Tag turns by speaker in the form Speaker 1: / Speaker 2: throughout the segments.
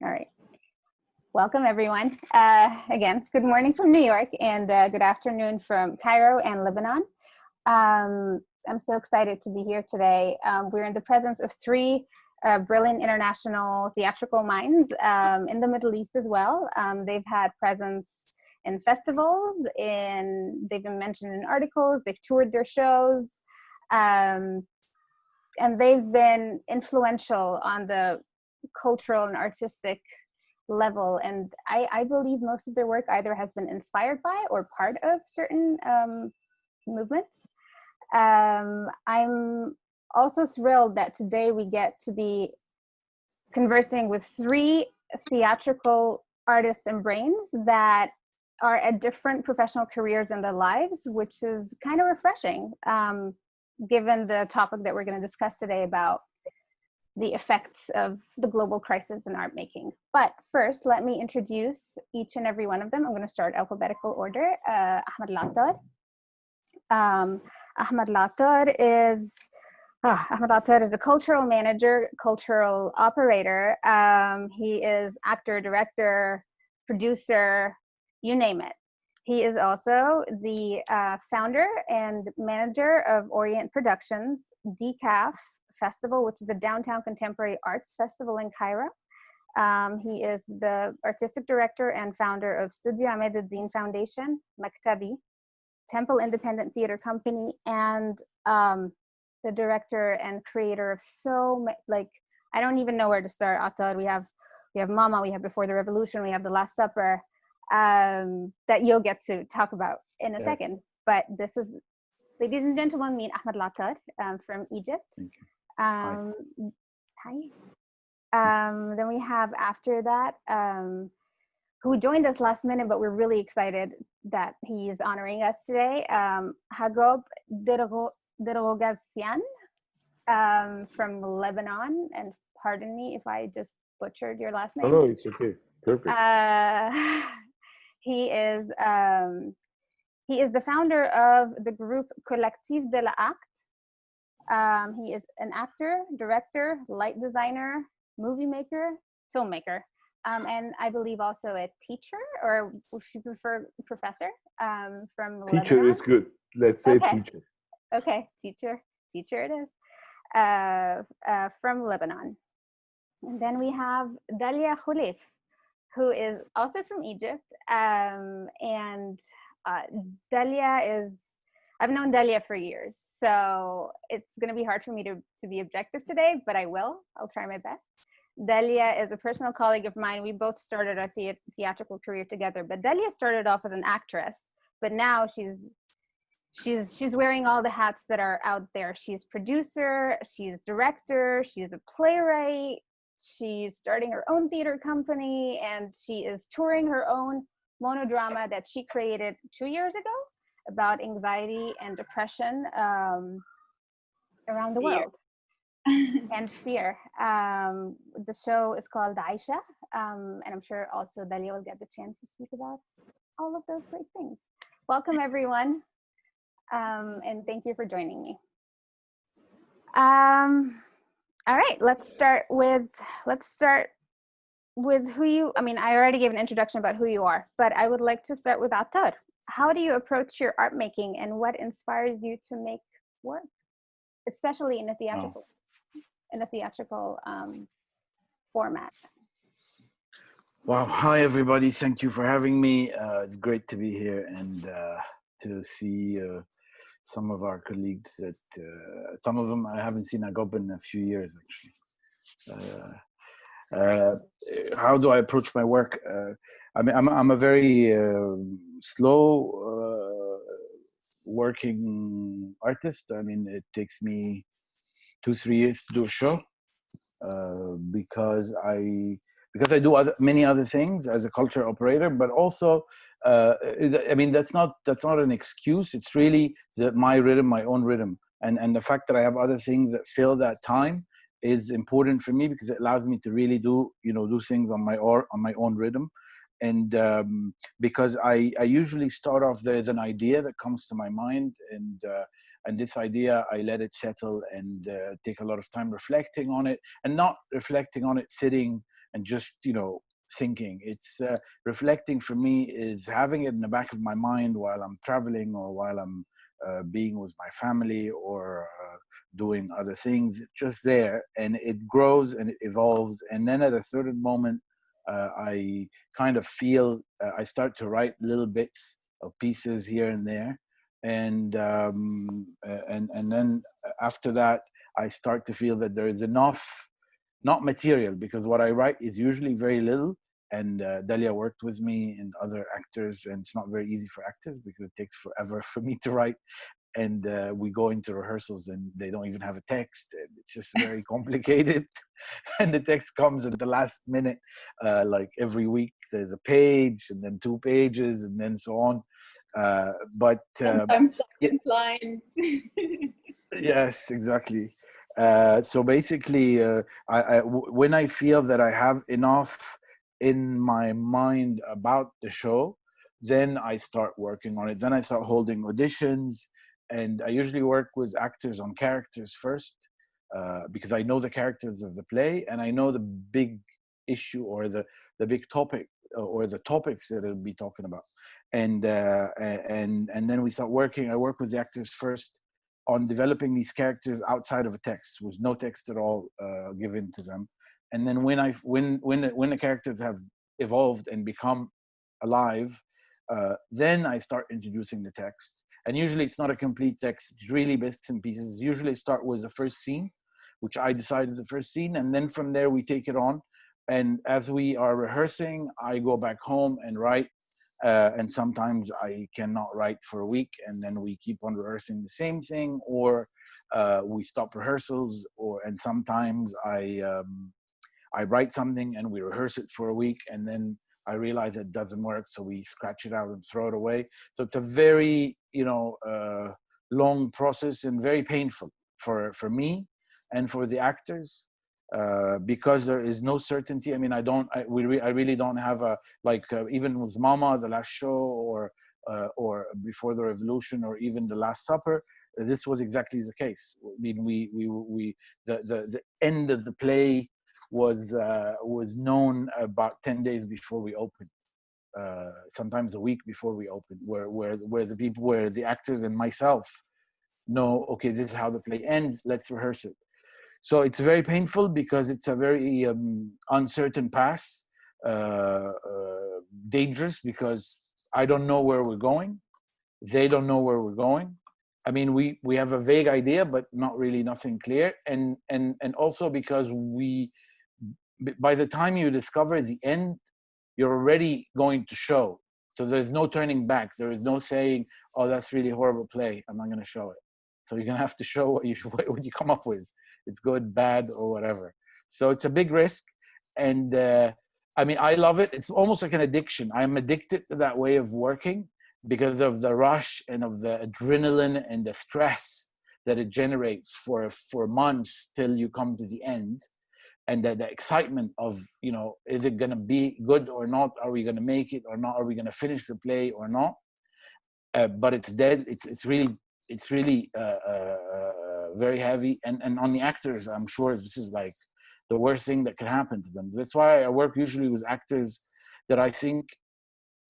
Speaker 1: All right. Welcome, everyone. Again, good morning from New York and good afternoon from Cairo and Lebanon. I'm so excited to be here today. We're in the presence of three brilliant international theatrical minds in the Middle East as well. They've had presence in festivals, they've been mentioned in articles, they've toured their shows, and they've been influential on the cultural and artistic level. And I believe most of their work either has been inspired by or part of certain movements. I'm also thrilled that today we get to be conversing with three theatrical artists and brains that are at different professional careers in their lives, which is kind of refreshing, given the topic that we're going to discuss today about the effects of the global crisis in art making. But first, let me introduce each and every one of them. I'm going to start alphabetical order. Ahmed El Attar. Ahmed El Attar is a cultural manager, cultural operator. He is actor, director, producer, you name it. He is also the founder and manager of Orient Productions, D-CAF Festival, which is the Downtown Contemporary Arts Festival in Cairo. He is the artistic director and founder of Studio Ahmed Eddin Foundation, Maktabi, Temple Independent Theater Company, and the director and creator of I don't even know where to start. Attar, we have Mama, we have Before the Revolution, we have The Last Supper, that you'll get to talk about in a second. But this is, ladies and gentlemen, meet Ahmed El Attar from Egypt.
Speaker 2: Thank you.
Speaker 1: Hi. Then we have after that, who joined us last minute, but we're really excited that he is honoring us today. Hagop Derogasian from Lebanon, and pardon me if I just butchered your last name.
Speaker 2: Oh, no, it's okay. Perfect.
Speaker 1: He is the founder of the group Collectif de l'Acte. He is an actor, director, light designer, movie maker, filmmaker, and I believe also a teacher, or if you prefer, professor, from
Speaker 2: Teacher
Speaker 1: Lebanon.
Speaker 2: is good. Let's say
Speaker 1: Okay.
Speaker 2: teacher.
Speaker 1: Okay, teacher it is, from Lebanon. And then we have Dahlia Hollis, who is also from Egypt. And Dahlia is, I've known Dahlia for years, so it's going to be hard for me to be objective today, but I'll try my best. Dahlia is a personal colleague of mine. We both started our theatrical career together, but Dahlia started off as an actress, but now she's wearing all the hats that are out there. She's producer, she's director, she's a playwright, she's starting her own theater company, and she is touring her own monodrama that she created 2 years ago about anxiety and depression around the world. And fear. The show is called Aisha, and I'm sure also Dahlia will get the chance to speak about all of those great things. Welcome, everyone, and thank you for joining me. All right, let's start with who you, I already gave an introduction about who you are, but I would like to start with Attar. How do you approach your art making, and what inspires you to make work, especially in a theatrical format?
Speaker 3: Wow. Hi, everybody. Thank you for having me. It's great to be here and to see some of our colleagues that some of them I haven't seen Agop in a few years, actually. How do I approach my work? I'm a very slow working artist. It takes me 2-3 years to do a show because I do many other things as a culture operator, but also that's not an excuse. It's really my rhythm, my own rhythm, and the fact that I have other things that fill that time is important for me because it allows me to really do things on my own rhythm. And because I usually start off, there's an idea that comes to my mind, and this idea, I let it settle and take a lot of time reflecting on it, and not reflecting on it sitting and just, you know, thinking. It's reflecting for me is having it in the back of my mind while I'm traveling or while I'm being with my family or doing other things. It's just there, and it grows and it evolves. And then at a certain moment, I kind of feel I start to write little bits of pieces here and there, and then after that, I start to feel that there is enough, not material, because what I write is usually very little. And Dahlia worked with me and other actors, and it's not very easy for actors because it takes forever for me to write. And we go into rehearsals and they don't even have a text, and it's just very complicated. And the text comes at the last minute, like every week there's a page and then 2 pages and then so on. But
Speaker 4: sometimes silent lines.
Speaker 3: yes, exactly. So basically, when I feel that I have enough in my mind about the show, then I start working on it. Then I start holding auditions, and I usually work with actors on characters first, because I know the characters of the play and I know the big issue or the big topic or the topics that I'll be talking about. And then we start working. I work with the actors first on developing these characters outside of a text, with no text at all given to them. And then when the characters have evolved and become alive, then I start introducing the text. And usually it's not a complete text, it's really bits and pieces. Usually start with the first scene, which I decide is the first scene, and then from there we take it on. And as we are rehearsing, I go back home and write. And sometimes I cannot write for a week, and then we keep on rehearsing the same thing, or we stop rehearsals, and sometimes I write something and we rehearse it for a week, and then I realize it doesn't work, so we scratch it out and throw it away. So it's a very, you know, long process and very painful for me and for the actors, because there is no certainty. I mean, I really don't have a, like, even with Mama, the last show, or Before the Revolution, or even The Last Supper, this was exactly the case. I mean, the end of the play was known about 10 days before we opened, sometimes a week before we opened, where the actors and myself know, okay, this is how the play ends, let's rehearse it. So it's very painful because it's a very uncertain path, dangerous, because I don't know where we're going, they don't know where we're going. I mean, we have a vague idea, but not really, nothing clear. And also because by the time you discover the end, you're already going to show. So there's no turning back. There is no saying, oh, that's really horrible play, I'm not going to show it. So you're going to have to show what you come up with. It's good, bad, or whatever. So it's a big risk. And I mean, I love it. It's almost like an addiction. I'm addicted to that way of working because of the rush and of the adrenaline and the stress that it generates for months till you come to the end. And the excitement of, you know, is it going to be good or not? Are we going to make it or not? Are we going to finish the play or not? But it's dead. It's really very heavy. And on the actors, I'm sure this is like the worst thing that can happen to them. That's why I work usually with actors that I think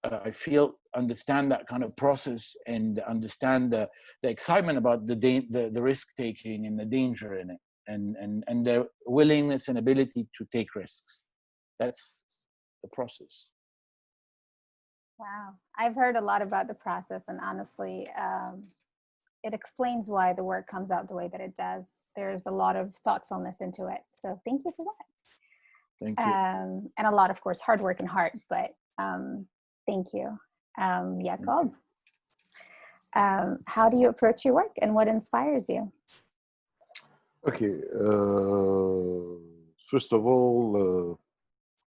Speaker 3: I feel understand that kind of process and understand the excitement about the risk taking and the danger in it, and their willingness and ability to take risks. That's the process.
Speaker 1: Wow, I've heard a lot about the process, and honestly, it explains why the work comes out the way that it does. There's a lot of thoughtfulness into it. So thank you for that.
Speaker 3: Thank you.
Speaker 1: And a lot, of course, hard work and heart, but thank you. Jacob, how do you approach your work and what inspires you?
Speaker 2: Okay. First of all,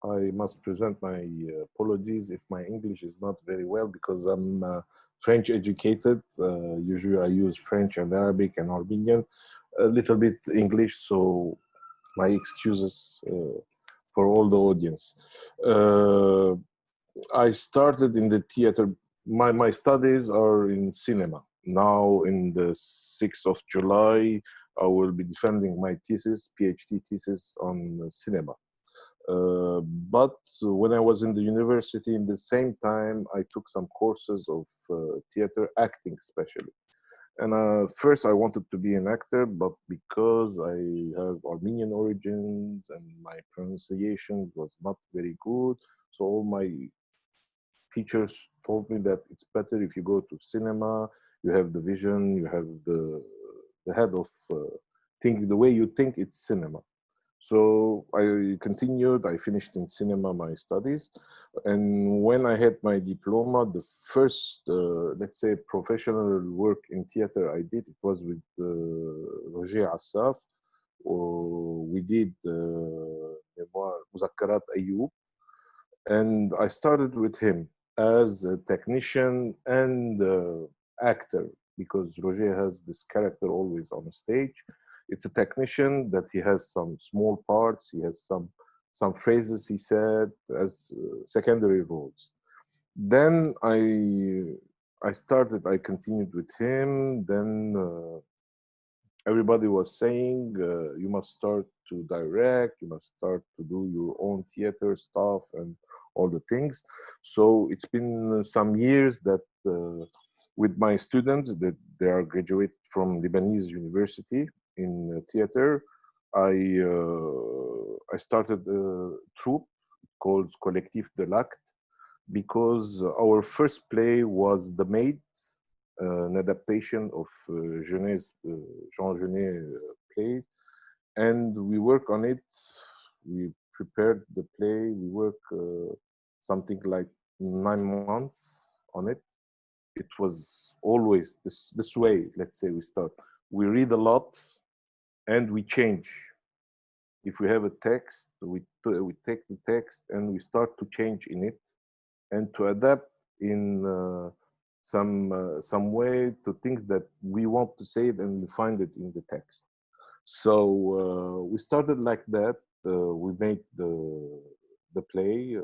Speaker 2: I must present my apologies if my English is not very well, because I'm French educated. Usually I use French and Arabic and Armenian, a little bit English, so my excuses for all the audience. I started in the theater. My studies are in cinema. Now in the 6th of July, I will be defending my thesis, PhD thesis on cinema. But when I was in the university, in the same time, I took some courses of theater acting, especially. And first, I wanted to be an actor, but because I have Armenian origins and my pronunciation was not very good, so all my teachers told me that it's better if you go to cinema. You have the vision, you have the head of thinking. The way you think, it's cinema. So I continued, I finished in cinema my studies. And when I had my diploma, the first, let's say, professional work in theater I did, it was with Roger Assaf. We did Muzakkarat Ayoub. And I started with him as a technician and actor, because Roger has this character always on stage. It's a technician that he has some small parts, he has some phrases he said as secondary roles. Then I continued with him. Then everybody was saying, you must start to direct, you must start to do your own theater stuff and all the things. So it's been some years that with my students that they are graduated from Lebanese university in theater, I started a troupe called Collectif de l'Acte, because our first play was The Maid, an adaptation of Jean Genet play, and we work on it. We prepared the play. We work something like 9 months on it. It was always this way. Let's say we start. We read a lot, and we change. If we have a text, we take the text and we start to change in it, and to adapt in some way to things that we want to say it, and we find it in the text. So we started like that. We made the play.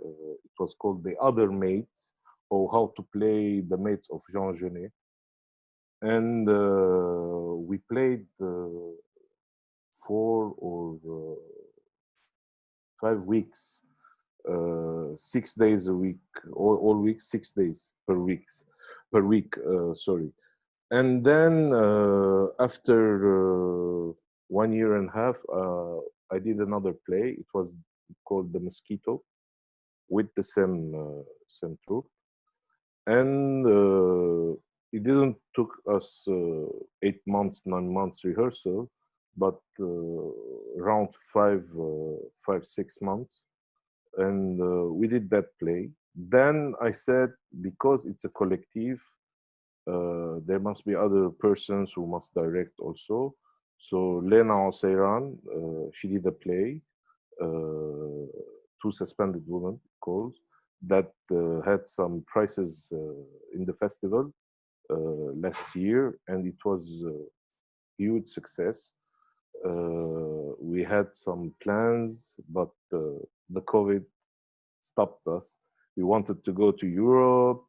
Speaker 2: It was called The Other Maids, or How to Play the Maids of Jean Genet. And we played 4 or 5 weeks, 6 days a week, all week, 6 days per week. Sorry. And then after 1 year and a half, I did another play. It was called The Mosquito, with the same troupe. And it didn't took us 8 months, 9 months rehearsal, but around 6 months. And we did that play. Then I said, because it's a collective, there must be other persons who must direct also. So Lena Oseiran, she did a play, Two Suspended Women, called, that had some prizes in the festival last year, and it was a huge success. We had some plans, but the COVID stopped us. We wanted to go to Europe,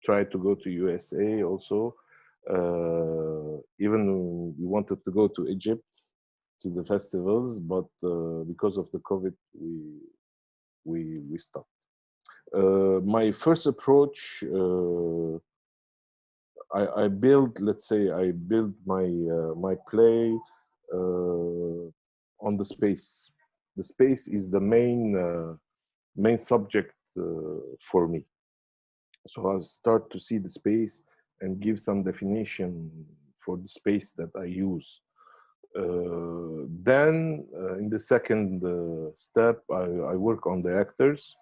Speaker 2: try to go to USA also. Even we wanted to go to Egypt to the festivals, but because of the COVID, we stopped. My first approach, I built, let's say, I built my play on the space. The space is the main subject for me. So I start to see the space and give some definition for the space that I use. Then in the second step, I work on the actors,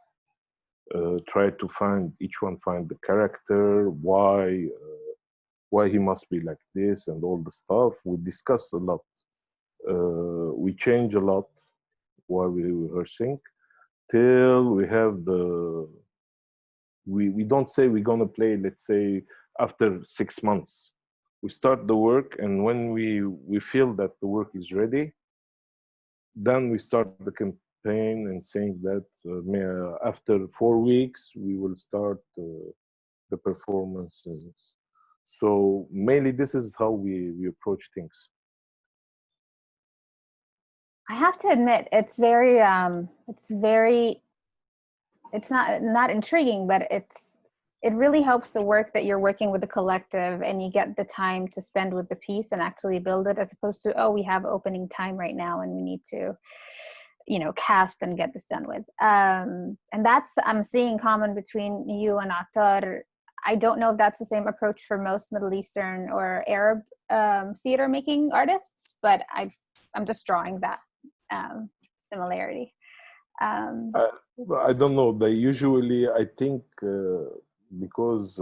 Speaker 2: try to find, each one find the character, why he must be like this and all the stuff. We discuss a lot. We change a lot while we're rehearsing, till we have we don't say we're gonna play, let's say, after 6 months. We start the work, and when we feel that the work is ready, then we start the campaign and saying that after 4 weeks we will start the performances. So mainly this is how we approach things.
Speaker 1: I have to admit, it's not intriguing, but it really helps the work that you're working with the collective and you get the time to spend with the piece and actually build it, as opposed to, oh, we have opening time right now and we need to, cast and get this done with. And that's, I'm seeing common between you and Attar. I don't know if that's the same approach for most Middle Eastern or Arab theater making artists, but I'm just drawing that similarity.
Speaker 2: I don't know. They usually, I think, because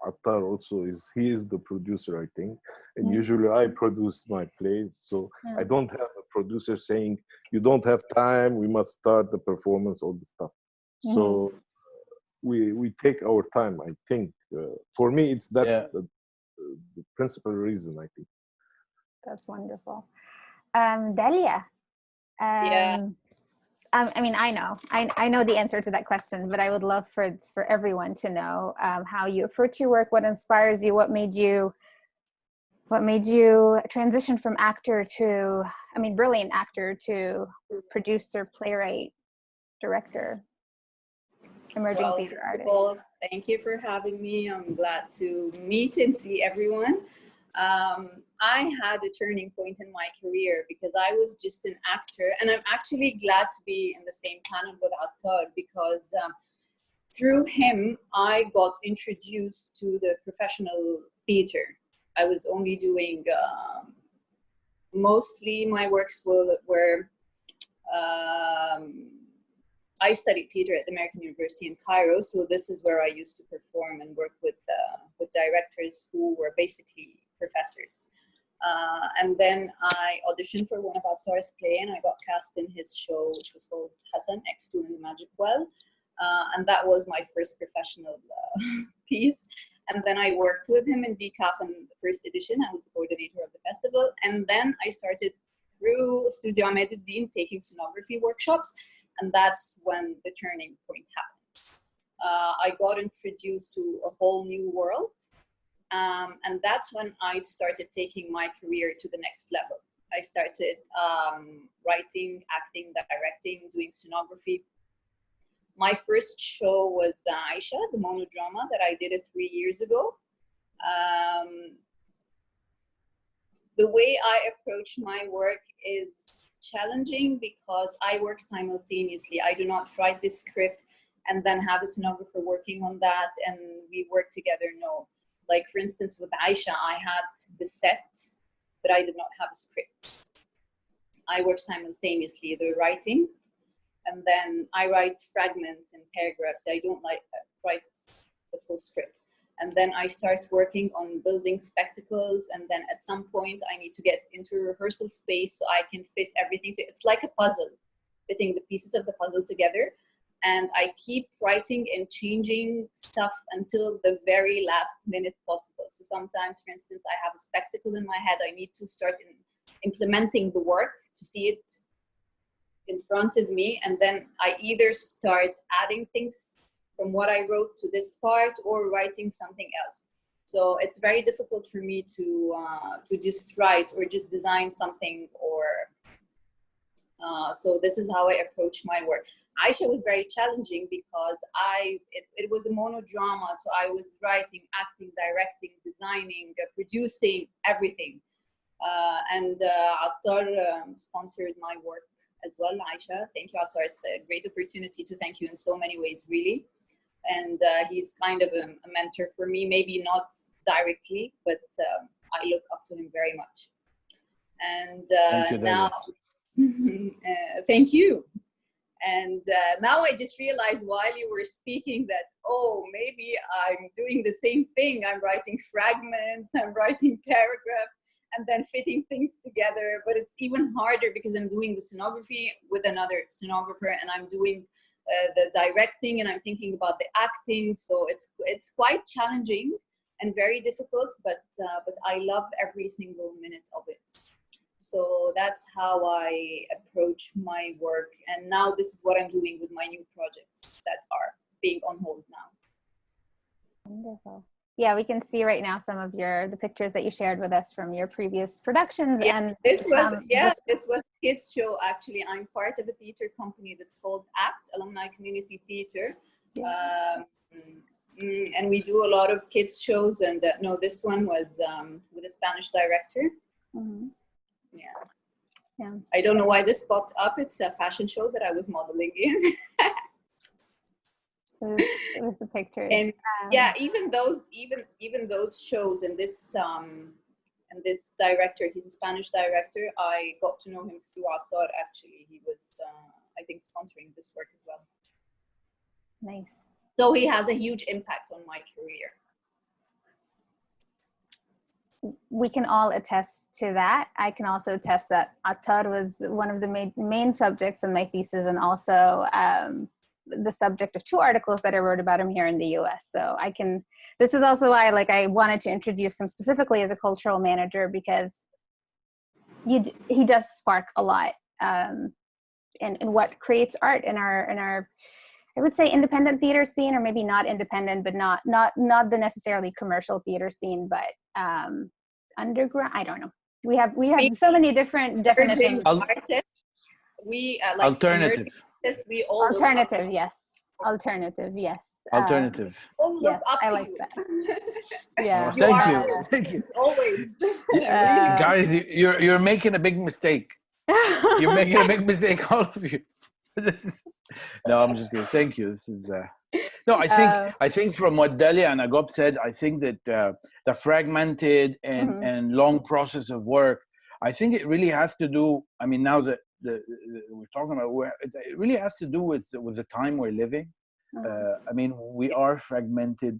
Speaker 2: Attar also he is the producer, I think, and usually I produce my plays, so I don't have a producer saying you don't have time, we must start the performance, all this stuff. So we take our time. I think for me it's that the principal reason. I think
Speaker 1: that's wonderful. Dahlia.
Speaker 4: Yeah.
Speaker 1: I mean, I know the answer to that question, but I would love for everyone to know how you approach your work, what inspires you, what made you transition from actor to, brilliant actor to producer, playwright, director, emerging theater artist.
Speaker 4: Well, thank you for having me. I'm glad to meet and see everyone. I had a turning point in my career because I was just an actor, and I'm actually glad to be in the same panel with Attar because through him, I got introduced to the professional theater. I was only doing, mostly my works were I studied theater at the American University in Cairo, so this is where I used to perform and work with directors who were basically professors. And then I auditioned for one of Attar's play, and I got cast in his show, which was called Hassan X2 in the Magic Well. And that was my first professional piece. And then I worked with him in D-CAF in the first edition. I was the coordinator of the festival. And then I started through Studio Ahmed Eddin taking scenography workshops. And that's when the turning point happened. I got introduced to a whole new world. And that's when I started taking my career to the next level. I started writing, acting, directing, doing scenography. My first show was Aisha, the monodrama that I did 3 years ago. The way I approach my work is challenging because I work simultaneously. I do not write the script and then have a scenographer working on that and we work together. No. Like, for instance, with Aisha, I had the set, but I did not have a script. I work simultaneously, the writing, and then I write fragments and paragraphs. I don't write the full script. And then I start working on building spectacles. And then at some point I need to get into a rehearsal space so I can fit everything. It's like a puzzle, fitting the pieces of the puzzle together. And I keep writing and changing stuff until the very last minute possible. So sometimes, for instance, I have a spectacle in my head. I need to start implementing the work to see it in front of me. And then I either start adding things from what I wrote to this part or writing something else. So it's very difficult for me to just write or just design something so this is how I approach my work. Aisha was very challenging because it was a monodrama, so I was writing, acting, directing, designing, producing, everything. And Attar sponsored my work as well, Aisha. Thank you, Attar. It's a great opportunity to thank you in so many ways, really. And he's kind of a mentor for me, maybe not directly, but I look up to him very much. And now, thank you. And now I just realized while you were speaking that, oh, maybe I'm doing the same thing. I'm writing fragments, I'm writing paragraphs, and then fitting things together. But it's even harder because I'm doing the scenography with another scenographer, and I'm doing the directing, and I'm thinking about the acting. So it's quite challenging and very difficult, but I love every single minute of it. So that's how I approach my work. And now this is what I'm doing with my new projects that are being on hold now.
Speaker 1: Wonderful. Yeah, we can see right now some of the pictures that you shared with us from your previous productions.
Speaker 4: Yeah,
Speaker 1: And
Speaker 4: this was a kids show. Actually, I'm part of a theater company that's called ACT, Alumni Community Theater.
Speaker 1: Yeah.
Speaker 4: And we do a lot of kids shows, and no, this one was with a Spanish director.
Speaker 1: Mm-hmm.
Speaker 4: Yeah. I don't know why this popped up. It's a fashion show that I was modeling in.
Speaker 1: It was the pictures.
Speaker 4: And yeah, even those shows and this director, he's a Spanish director. I got to know him through Attar. Actually, he was I think sponsoring this work as well.
Speaker 1: Nice.
Speaker 4: So he has a huge impact on my career.
Speaker 1: We can all attest to that. I can also attest that Attar was one of the main subjects in my thesis, and also the subject of 2 articles that I wrote about him here in the US. So this is also why I wanted to introduce him specifically as a cultural manager, because he does spark a lot in what creates art in our I would say independent theater scene, or maybe not independent, but not the necessarily commercial theater scene, but underground. I don't know. We have so many different definitions.
Speaker 4: We
Speaker 3: alternative.
Speaker 4: We all
Speaker 1: alternative, yes. Alternative, yes.
Speaker 3: Alternative.
Speaker 4: All look
Speaker 1: yes,
Speaker 4: up
Speaker 1: I
Speaker 4: to
Speaker 1: like
Speaker 4: you.
Speaker 1: that. Yeah.
Speaker 3: Oh, thank you.
Speaker 4: It's always.
Speaker 3: Guys, you're making a big mistake. You're making a big mistake, all of you. No, I'm just kidding. Thank you. This is no. I think from what Dahlia and Agop said, I think that the fragmented and long process of work, I think it really has to do. I mean, now that we're talking about where it really has to do with the time we're living. I mean, we are fragmented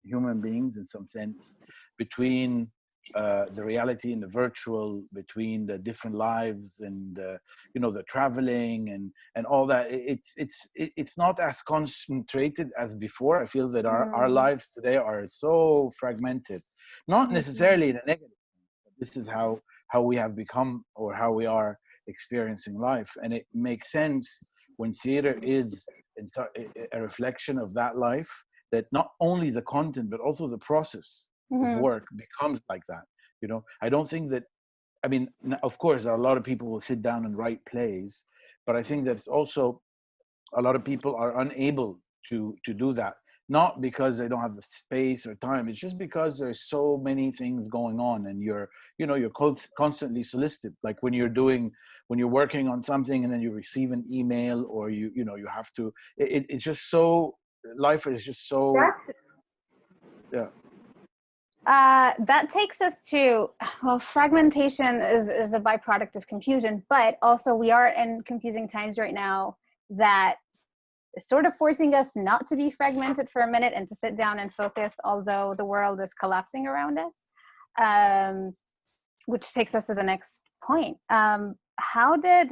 Speaker 3: human beings in some sense, between the reality and the virtual, between the different lives and the traveling and all that. It's not as concentrated as before. I feel that our lives today are so fragmented, not necessarily in a negative. This is how we have become, or how we are experiencing life. And it makes sense when theater is a reflection of that life, that not only the content but also the process of work becomes like that. I don't think that, I mean, of course a lot of people will sit down and write plays, but I think that also a lot of people are unable to do that, not because they don't have the space or time. It's just because there's so many things going on, and you're constantly solicited. Like when you're working on something and then you receive an email, or you have to, it's just so, life is just so, yeah.
Speaker 1: That takes us to, well, fragmentation is a byproduct of confusion, but also we are in confusing times right now that is sort of forcing us not to be fragmented for a minute and to sit down and focus, although the world is collapsing around us, which takes us to the next point. How did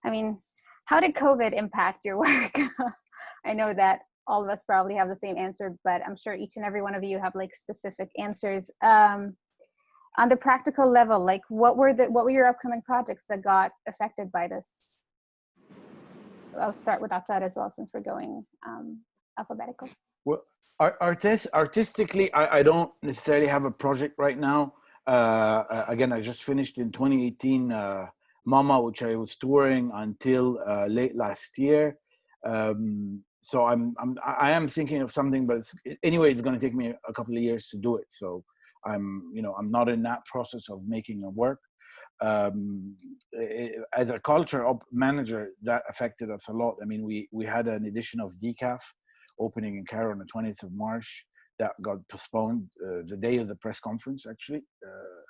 Speaker 1: COVID impact your work? I know that all of us probably have the same answer, but I'm sure each and every one of you have specific answers. On the practical level, what were your upcoming projects that got affected by this? So I'll start with Attar as well, since we're going alphabetical.
Speaker 3: Well, artistically, I don't necessarily have a project right now. Again, I just finished in 2018 Mama, which I was touring until late last year. So I am thinking of something, but anyway, it's going to take me a couple of years to do it. So I'm not in that process of making a work. As a culture manager, that affected us a lot. I mean, we had an edition of D-CAF opening in Cairo on the 20th of March that got postponed the day of the press conference, actually,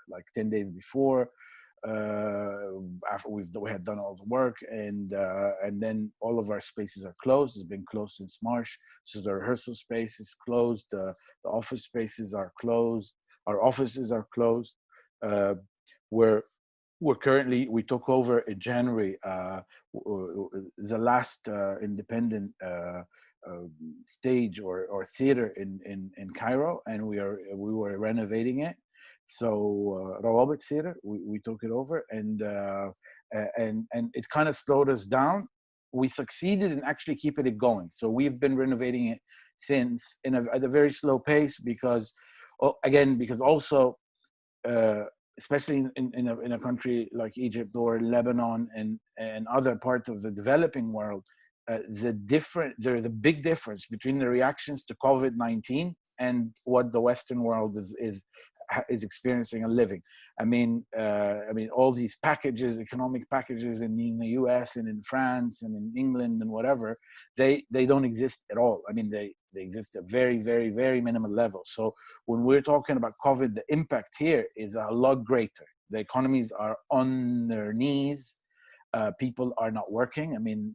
Speaker 3: like 10 days before. After we had done all the work, and then all of our spaces are closed. It's been closed since March. So the rehearsal space is closed. The office spaces are closed. Our offices are closed. We took over in January the last independent stage or theater in Cairo, and we were renovating it. So Rawabit Theater, we took it over, and it kind of slowed us down. We succeeded in actually keeping it going. So we've been renovating it since at a very slow pace because, again, because also, especially in a country like Egypt or Lebanon and other parts of the developing world, there's a big difference between the reactions to COVID-19 and what the Western world is experiencing and living. I mean, all these packages, economic packages in the US and in France and in England and whatever, they don't exist at all. I mean, they exist at very, very, very minimal level. So when we're talking about COVID, the impact here is a lot greater. The economies are on their knees. People are not working. I mean,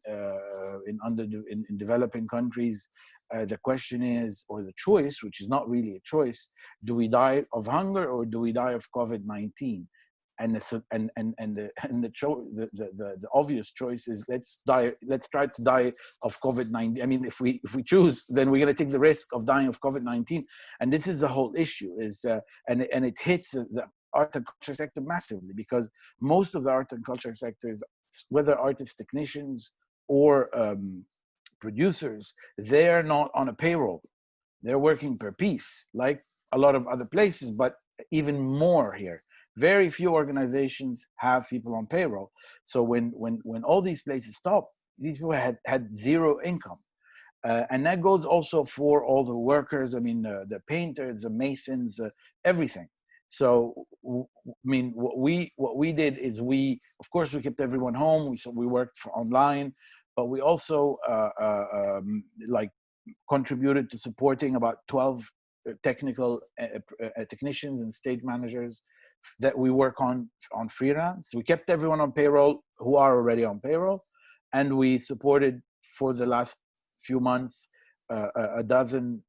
Speaker 3: in developing countries, the question is, or the choice, which is not really a choice, do we die of hunger or do we die of COVID-19? And the obvious choice is let's try to die of COVID-19. I mean, if we choose, then we're going to take the risk of dying of COVID-19. And this is the whole issue. And it hits the art and culture sector massively, because most of the art and culture sectors, whether artists, technicians, or producers, they're not on a payroll. They're working per piece, like a lot of other places, but even more here. Very few organizations have people on payroll. So when all these places stopped, these people had zero income. And that goes also for all the workers. I mean, the painters, the masons, everything. So, I mean, what we did is of course, we kept everyone home. We worked online, but we also like contributed to supporting about 12 technical technicians and stage managers that we work on freelance. We kept everyone on payroll who are already on payroll, and we supported for the last few months a dozen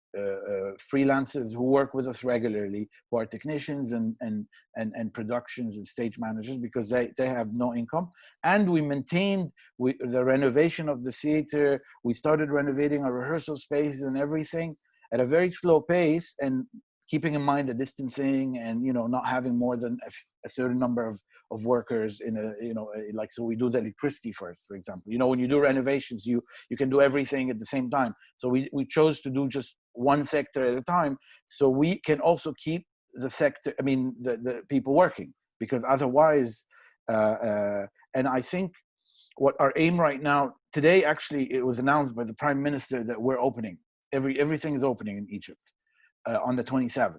Speaker 3: freelancers who work with us regularly, who are technicians and productions and stage managers, because they have no income. And we maintained the renovation of the theater. We started renovating our rehearsal spaces and everything at a very slow pace, and keeping in mind the distancing and, you know, not having more than a certain number of workers in a, you know, like, so we do the electricity first, for example. You know, when you do renovations, you can do everything at the same time. So we chose to do just one sector at a time, so we can also keep the sector, I mean, the people working, because otherwise, and I think what our aim right now, today, actually, it was announced by the Prime Minister that we're opening. Everything is opening in Egypt on the 27th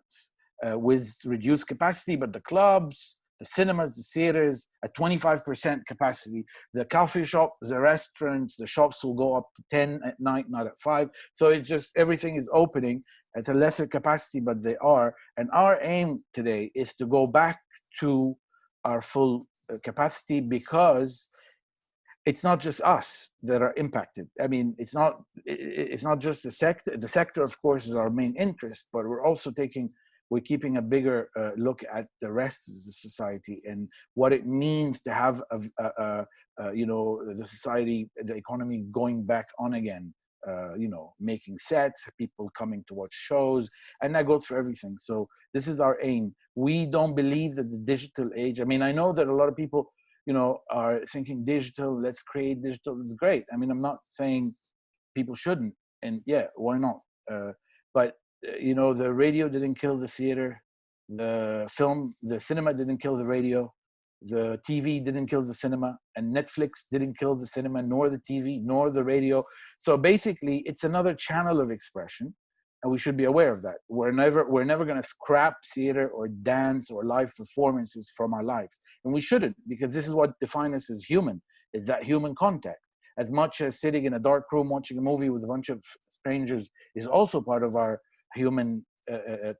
Speaker 3: with reduced capacity, but the clubs, the cinemas, the theaters at 25% capacity. The coffee shops, the restaurants, the shops will go up to 10 at night, not at 5. So it's just, everything is opening at a lesser capacity, but they are. And our aim today is to go back to our full capacity, because it's not just us that are impacted. I mean, it's not just the sector. The sector, of course, is our main interest, but we're keeping a bigger look at the rest of the society and what it means to have you know, the society, the economy going back on again. You know, making sets, people coming to watch shows, and that goes for everything. So this is our aim. We don't believe that the digital age, I mean, I know that a lot of people, you know, are thinking digital, let's create digital, is great. I mean, I'm not saying people shouldn't, and yeah, why not? But you know, the radio didn't kill the theater, the cinema didn't kill the radio, the TV didn't kill the cinema, and Netflix didn't kill the cinema, nor the TV, nor the radio. So basically, it's another channel of expression, and we should be aware of that. We're never going to scrap theater or dance or live performances from our lives, and we shouldn't, because this is what defines us as human. Is that human contact? As much as sitting in a dark room watching a movie with a bunch of strangers is also part of our human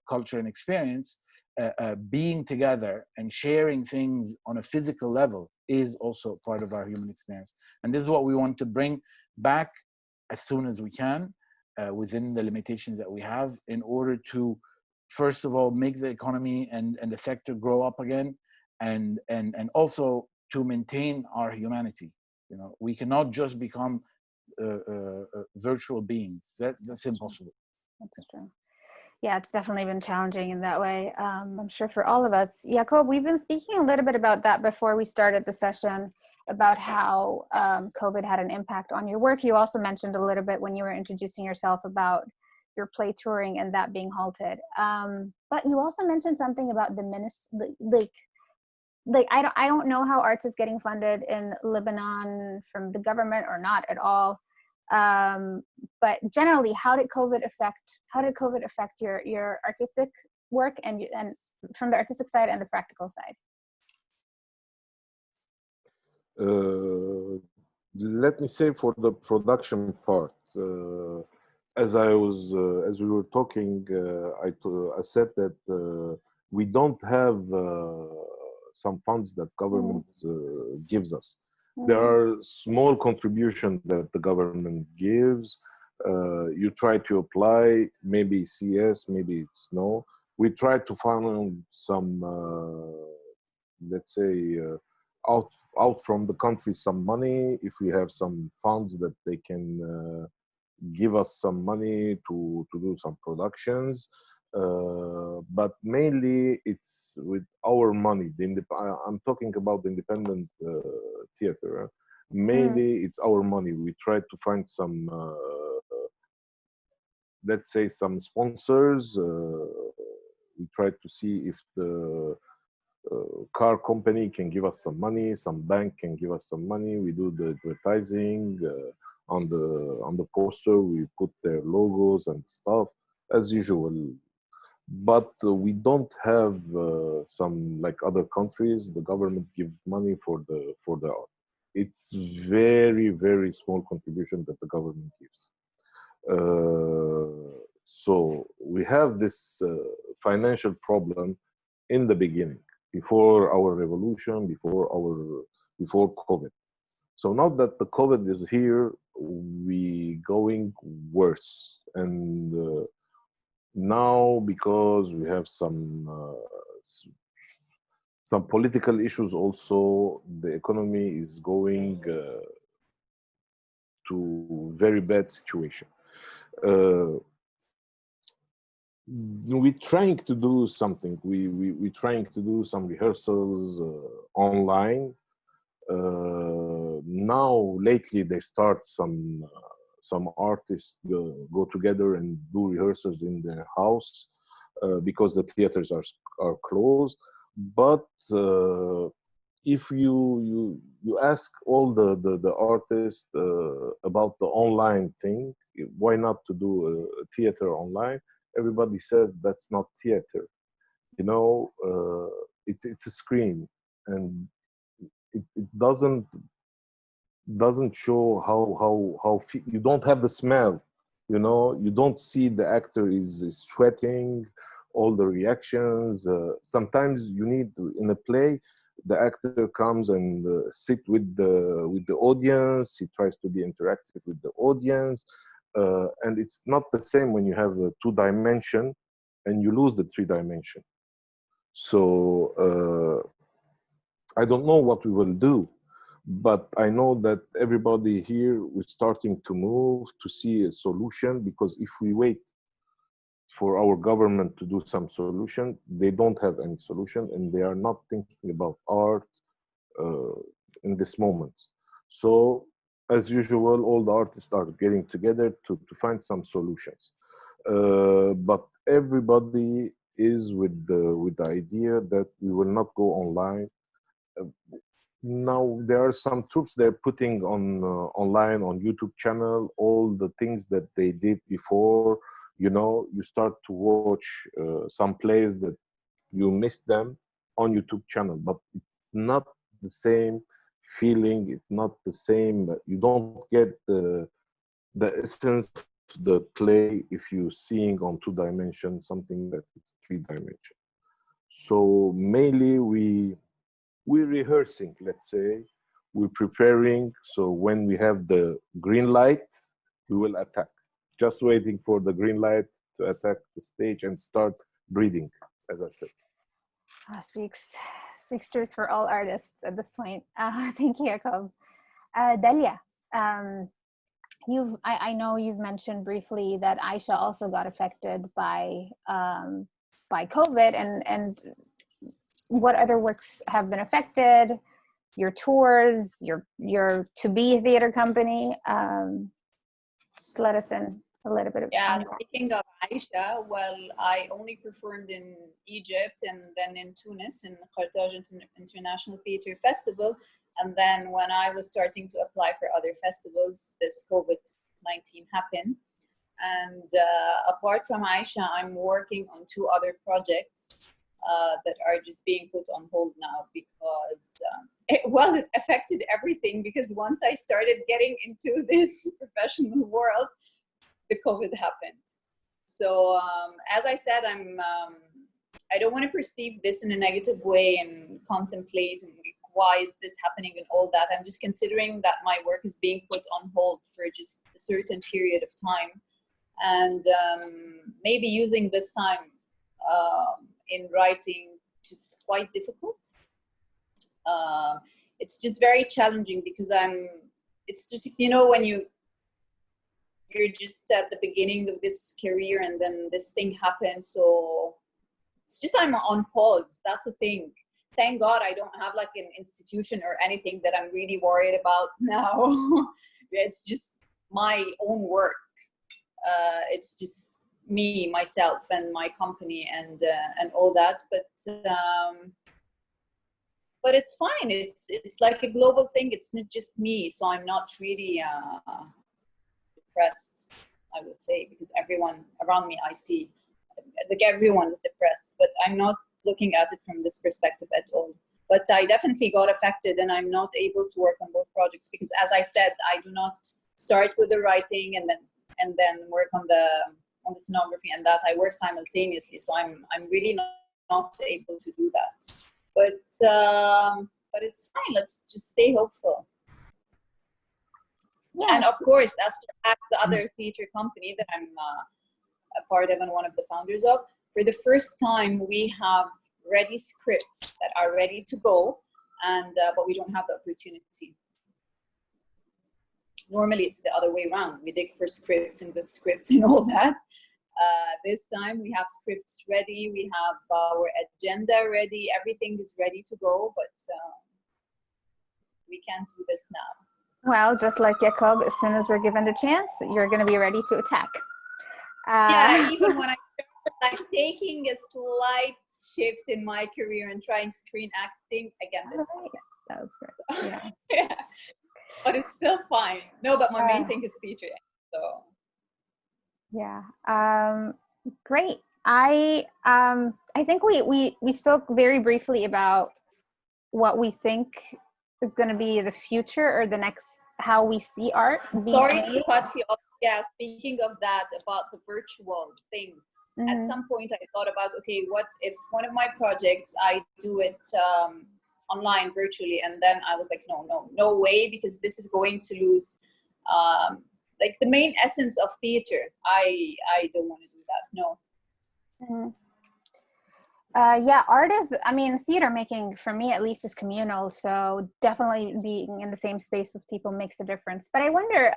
Speaker 3: culture and experience, being together and sharing things on a physical level is also part of our human experience. And this is what we want to bring back as soon as we can, within the limitations that we have, in order to, first of all, make the economy and the sector grow up again, and also to maintain our humanity. You know, we cannot just become virtual beings. That's impossible.
Speaker 1: That's true. Yeah, it's definitely been challenging in that way. I'm sure for all of us. Jacob, we've been speaking a little bit about that before we started the session, about how COVID had an impact on your work. You also mentioned a little bit when you were introducing yourself about your play touring and that being halted. But you also mentioned something about like I don't know how arts is getting funded in Lebanon from the government or not at all. But generally, how did COVID affect your artistic work and from the artistic side and the practical side?
Speaker 2: Let me say for the production part, as we were talking, I said that we don't have some funds that government gives us. There are small contributions that the government gives. You try to apply, maybe it's yes, maybe it's no. We try to find some, let's say, out from the country some money. If we have some funds that they can give us some money to do some productions. But mainly it's with our money. I'm talking about the independent theater. Mainly it's our money. We try to find some, let's say, some sponsors. We try to see if the car company can give us some money, some bank can give us some money. We do the advertising on the poster. We put their logos and stuff as usual. But we don't have some, like other countries, the government gives money for the art. It's very, very small contribution that the government gives. So we have this financial problem in the beginning, before our revolution, before COVID. So now that the COVID is here, we going worse. And now, because we have some political issues also, the economy is going to very bad situation. We're trying to do something. We're trying to do some rehearsals online. Now, lately, they start some artists go together and do rehearsals in their house because the theaters are closed. But if you ask all the artists about the online thing, why not to do a theater online? Everybody says that's not theater. You know, it's a screen, and it doesn't show how you don't have the smell. You know, you don't see the actor is sweating, all the reactions. Sometimes you need in a play, the actor comes and sit with the audience. He tries to be interactive with the audience. And it's not the same when you have the 2-dimension and you lose the 3-dimension. So I don't know what we will do, but I know that everybody here is starting to move to see a solution, because if we wait for our government to do some solution, they don't have any solution, and they are not thinking about art in this moment. So as usual, all the artists are getting together to find some solutions. But everybody is with the idea that we will not go online. Now there are some troops they're putting on online on YouTube channel, all the things that they did before. You know, you start to watch some plays that you missed them on YouTube channel, but it's not the same feeling. It's not the same. You don't get the essence of the play if you're seeing on 2-dimension something that it's 3-dimension. So mainly we're rehearsing, let's say, we're preparing. So when we have the green light, we will attack. Just waiting for the green light to attack the stage and start breathing, as I said.
Speaker 1: Speaks truth for all artists at this point. Thank you, Jacob. Dahlia, I know you've mentioned briefly that Aisha also got affected by COVID, and what other works have been affected? Your tours, your to-be theater company. Just let us in a little bit of
Speaker 4: Yeah, speaking of Aisha, well, I only performed in Egypt and then in Tunis in Carthage International Theatre Festival. And then when I was starting to apply for other festivals, this COVID-19 happened. And apart from Aisha, I'm working on 2 other projects that are just being put on hold now because, it affected everything, because once I started getting into this professional world, the COVID happened. So as I said, I don't want to perceive this in a negative way and contemplate why is this happening and all that. I'm just considering that my work is being put on hold for just a certain period of time, and maybe using this time in writing, which is quite difficult. It's just very challenging because it's just, you know, when you're just at the beginning of this career and then this thing happened. So it's just, I'm on pause. That's the thing. Thank God I don't have like an institution or anything that I'm really worried about now. It's just my own work. It's just me, myself, and my company, and all that. But it's fine. It's like a global thing. It's not just me, so I'm not really depressed, I would say, because everyone around me, I see, like, everyone is depressed, but I'm not looking at it from this perspective at all. But I definitely got affected, and I'm not able to work on both projects because, as I said, I do not start with the writing and then work on the scenography, and that I work simultaneously. So I'm really not able to do that. But it's fine. Let's just stay hopeful. Yeah. And of course, as for the other theater company that I'm a part of and one of the founders of, for the first time we have ready scripts that are ready to go, and but we don't have the opportunity. Normally it's the other way around. We dig for scripts and good scripts and all that. This time we have scripts ready, we have our agenda ready, everything is ready to go, but we can't do this now.
Speaker 1: Well, just like Jacob, as soon as we're given the chance, you're going to be ready to attack.
Speaker 4: Yeah, even when I started like taking a slight shift in my career and trying screen acting again this time.
Speaker 1: That was great. Yeah.
Speaker 4: Yeah. But it's still fine. No, but my main thing is theater. So
Speaker 1: yeah, great. I think we spoke very briefly about what we think is going to be the future or the next, how we see art being
Speaker 4: Sorry
Speaker 1: made.
Speaker 4: to cut you off. Yeah, speaking of that, about the virtual thing, at some point I thought about, okay, what if one of my projects I do it online virtually, and then I was like, no way, because this is going to lose like the main essence of theater. I don't want to do that. No.
Speaker 1: Yeah, art is, I mean, theater making for me at least is communal, so definitely being in the same space with people makes a difference. But I wonder,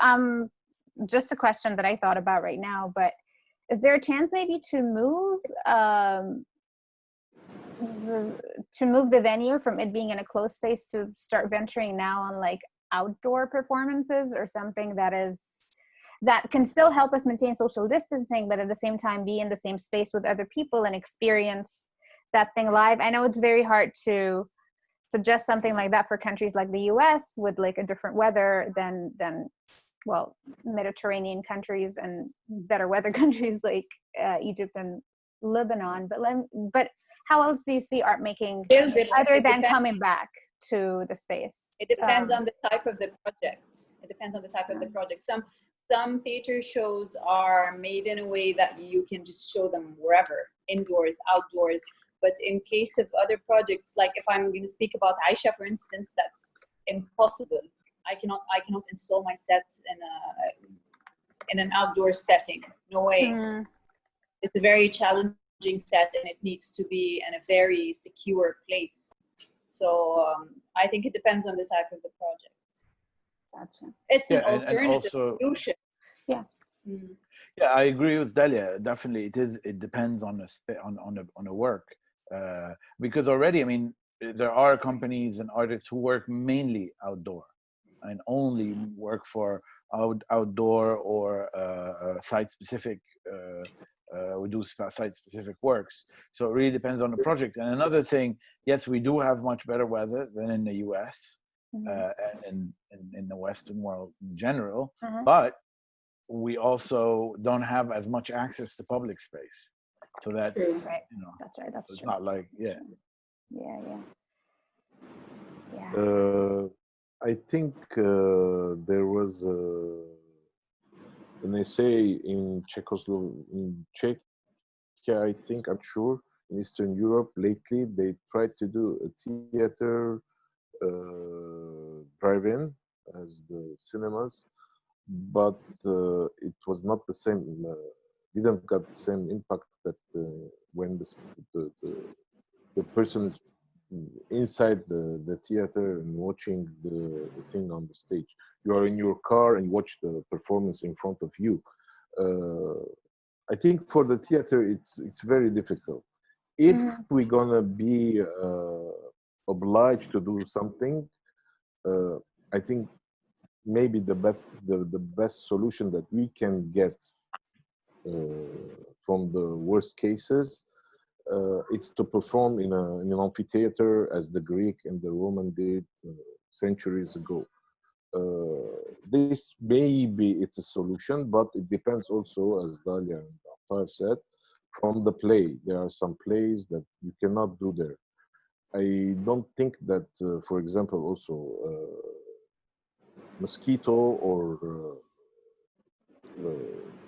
Speaker 1: just a question that I thought about right now, but is there a chance maybe to move the venue from it being in a closed space to start venturing now on like outdoor performances or something that can still help us maintain social distancing, but at the same time be in the same space with other people and experience that thing live? I know it's very hard to suggest something like that for countries like the US with like a different weather than well, Mediterranean countries and better weather countries like Egypt and Lebanon. But how else do you see art making other than coming back to the space?
Speaker 4: It depends on the type of the project. It depends on the type of the project. Some theater shows are made in a way that you can just show them wherever, indoors, outdoors. But in case of other projects, like if I'm going to speak about Aisha, for instance, that's impossible. I cannot install my set in an outdoor setting. No way. It's a very challenging set, and it needs to be in a very secure place. So I think it depends on the type of the project. Gotcha. It's an alternative solution.
Speaker 1: Yeah.
Speaker 3: Yeah, I agree with Dahlia. Definitely, it depends on a work, because already, I mean, there are companies and artists who work mainly outdoor. and only work for outdoor or site-specific. We do site-specific works, so it really depends on the project. And another thing, yes, we do have much better weather than in the U.S. And in the Western world in general, but we also don't have as much access to public space. So that's
Speaker 1: right.
Speaker 3: You know,
Speaker 1: That's right. That's
Speaker 3: it's
Speaker 1: true.
Speaker 3: not like
Speaker 1: Yeah.
Speaker 2: I think there was an essay in Czechia, I think, I'm sure, in Eastern Europe lately. They tried to do a theater drive-in as the cinemas, but it was not the same, didn't get the same impact that when the person is inside the theater and watching the thing on the stage. You are in your car and watch the performance in front of you. I think for the theater, it's very difficult. If we're gonna be obliged to do something, I think maybe the best solution that we can get from the worst cases, it's to perform in an amphitheater as the Greek and the Roman did centuries ago. This maybe it's a solution, but it depends also, as Dahlia and Attar said, from the play. There are some plays that you cannot do there. I don't think that, for example, also Mosquito or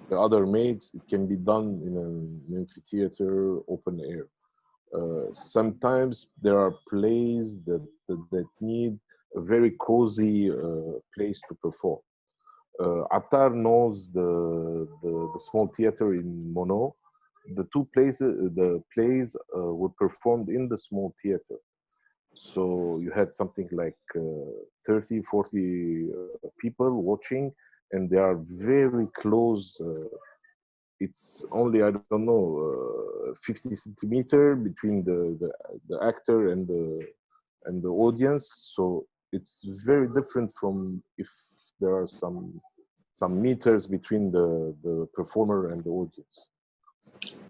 Speaker 2: the other maids, it can be done in an amphitheater, open air. Sometimes there are plays that need a very cozy place to perform. Attar knows the small theater in Mono. The plays were performed in the small theater. So you had something like 30, 40 people watching, and they are very close. It's only, I don't know, 50 centimeter between the actor and the audience. So it's very different from if there are some meters between the performer and the audience.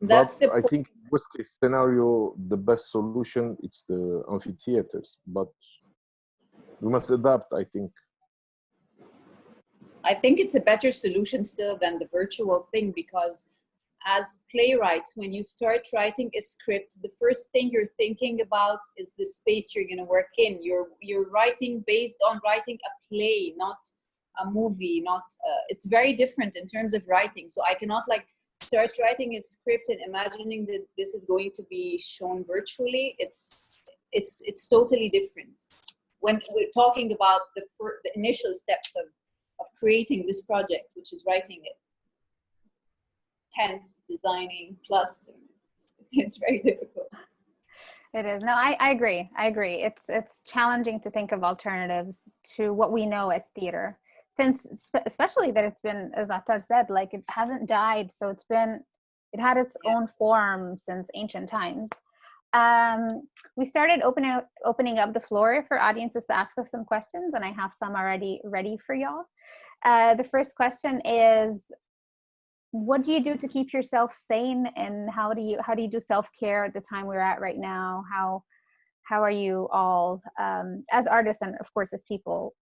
Speaker 4: That's
Speaker 2: but I think worst case scenario, the best solution it's the amphitheaters. But we must adapt, I think.
Speaker 4: I think it's a better solution still than the virtual thing, because as playwrights, when you start writing a script, the first thing you're thinking about is the space you're going to work in. You're writing based on writing a play, not a movie. It's very different in terms of writing. So I cannot like start writing a script and imagining that this is going to be shown virtually. It's totally different. When we're talking about the initial steps of creating this project, which is writing it. Hence, designing plus, it's very difficult.
Speaker 1: It is. No, I agree. I agree. It's challenging to think of alternatives to what we know as theater, since especially that it's been, as Attar said, like it hasn't died. So it had its own form since ancient times. We started opening up the floor for audiences to ask us some questions, and I have some already ready for y'all. The first question is, what do you do to keep yourself sane, and how do you do self-care at the time we're at right now? How are you all as artists and of course as people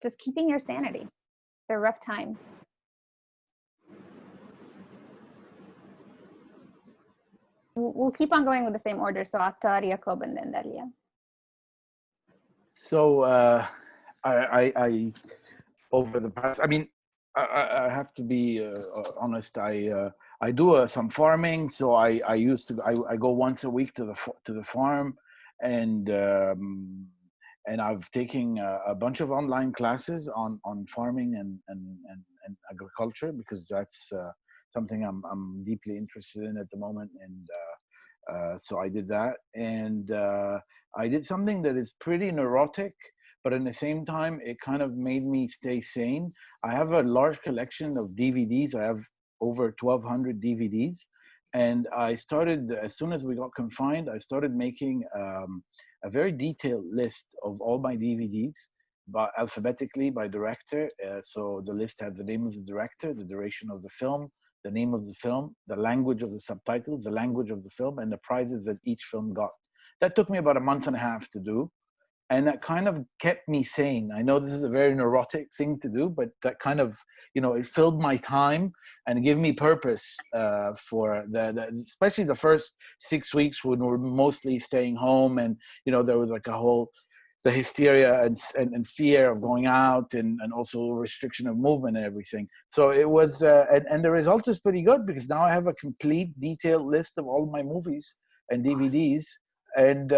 Speaker 1: just keeping your sanity? They're rough times. We'll keep on going with the same order. So Attar, Jacob, and then Dahlia.
Speaker 3: So I over the past, I mean, I have to be honest. I do some farming, so I go once a week to the farm, and I've taken a bunch of online classes on farming and agriculture, because that's something I'm deeply interested in at the moment, and so I did that, and I did something that is pretty neurotic, but at the same time, it kind of made me stay sane. I have a large collection of DVDs. I have over 1,200 DVDs. And I started, as soon as we got confined, I started making a very detailed list of all my DVDs alphabetically by director. So the list had the name of the director, the duration of the film, the name of the film, the language of the subtitles, the language of the film, and the prizes that each film got. That took me about a month and a half to do. And that kind of kept me sane. I know this is a very neurotic thing to do, but that kind of, it filled my time and gave me purpose for especially the first 6 weeks when we're mostly staying home, and there was like the hysteria and fear of going out, and also restriction of movement and everything. So it was, and the result is pretty good, because now I have a complete detailed list of all my movies and DVDs. And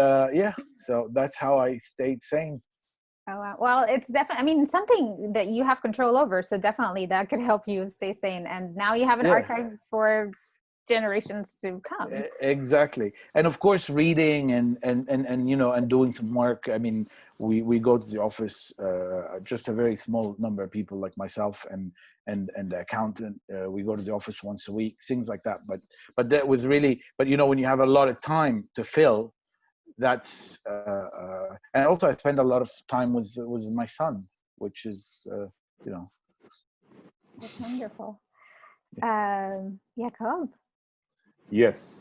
Speaker 3: so that's how I stayed sane.
Speaker 1: Oh, wow. Well, it's definitely, something that you have control over. So definitely that could help you stay sane. And now you have an archive for generations to come.
Speaker 3: Exactly. And of course, reading and doing some work. We go to the office, just a very small number of people like myself and the accountant. We go to the office once a week, things like that. But that was really, when you have a lot of time to fill, that's and also I spend a lot of time with my son, which is
Speaker 1: That's wonderful. Jacob.
Speaker 2: Yes.